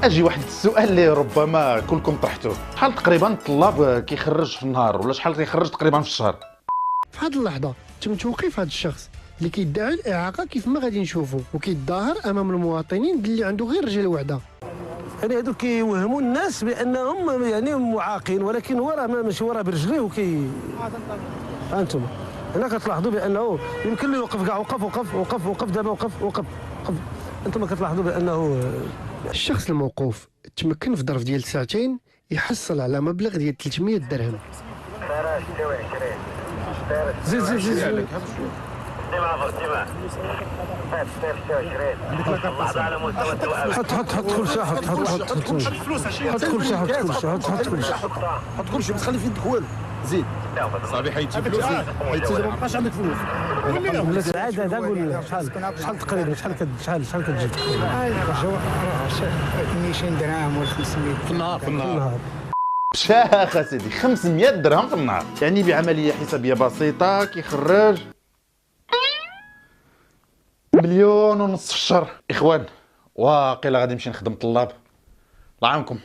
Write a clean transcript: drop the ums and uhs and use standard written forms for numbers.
اجي واحد السؤال اللي ربما كلكم طرحتوه، شحال تقريبا الطلاب كيخرج في النهار ولا شحال كيخرج تقريبا في الشهر؟ في هذه اللحظة تم توقيف هذا الشخص اللي كيدعي الإعاقة كيف ما غادي نشوفوا، وكيتظاهر أمام المواطنين باللي عنده غير رجال وعدة. يعني هذوك كيوهموا الناس بانهم يعني معاقين، ولكن هو راه ماشي، هو راه برجليه انتم هنا كتلاحظوا بانه يمكن له يوقف كاع، وقف دابا، وقف. انتم كتلاحظوا بانه الشخص الموقوف تمكن في ظرف ديال ساعتين يحصل على مبلغ ديال 300 درهم. زيد حط كل شيء، حط كل شيء، حط كل شيء، ما تخلي في يدك والو. زيد صاحبي حيدتي فلوس، حيدتي ما بقاش عندك فلوس. عاد هذا قول شحال تقريبا، شحال كتجيب 200 درهم ولا 500 في النهار. شاخ سيدي 500 درهم في النهار، يعني بعمليه حسابيه بسيطه كيخرج 1.5 مليون في الشهر. اخوان واقيلا غادي نمشي نخدم طلاب، الله يعاونكم.